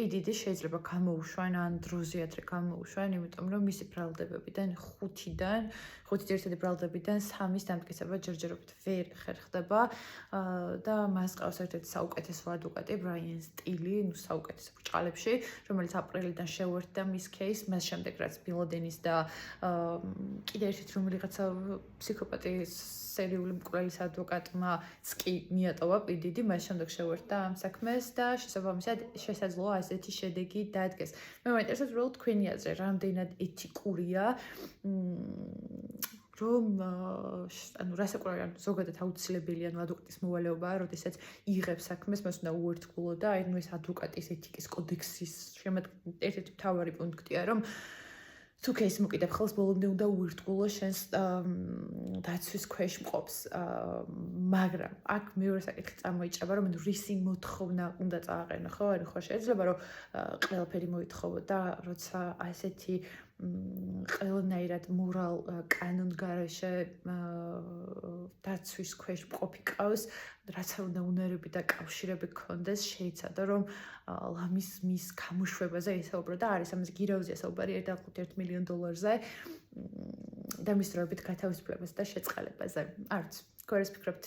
პიდიდი შეიძლება გამოუშვან ან დროზიათრი გამოუშვან, იმიტომ რომ მისი ბრალდებებიდან 5 ერთადი ბრალდებიდან 3-ის დამტკიცება ჯერჯერობით ვერ ხერხდება და მას ყავს ერთ-ერთი საუკეთესო ადვოკატი ბრაიან სტილი, საუკეთესო ბრჭყალებში, რომელიც აპრილიდან შეუერთდა მის кейსს, მას შემდეგ რაც ბილოდენის და კიდე ერთ რომელიღაცა ფსიქოპატი სერიული მკვლელის ადვოკატმა კი მიატოვა პიდიდი, მას შემდეგ შეუერთდა ამ საქმეს და შესაბამისად შესაძლოა ასეთი შედეგი დაადგეს. მე მაინტერესებს უბრალოდ თქვენი აზრი, რამდენად ეთიკურია რომ ანუ რასაკვირველია ზოგადად აუცილებელია ადვოკატის მოვალეობაა, როდესაც იღებს საქმეს, მას უნდა უერთგულო და აი ეს ადვოკატის ეთიკის კოდექსის ერთ-ერთი მთავარი პუნქტია, რომ თუ кейსი მოკიდებ ხელს, ბოლომდე უნდა უერთგულო შენს დაცვის ქვეშ მყოფს, მაგრამ აქ მეორე საკითხი წარმოიჭრება, რომ რისი მოთხოვნა უნდა წააყენო, ხო? ანუ ხო შეიძლება რომ ყველაფერი მოითხოვო და როცა ასეთი ყველანაირად მორალ კანონგარეშე დაცვის ქვეშ მყოფი ყავს, რაც უნდა უნარები და კავშირები გქონდეს, შეიცადო რომ ლამის მის გამოშვებაზე ისაუბრო და არის ამას გირაოზია საუბარი 1.5 მილიონ დოლარზე და მის დროებით გათავისუფლებას და შეწყალებაზე. არ ვიცი, თქვენ რა ფიქრობთ?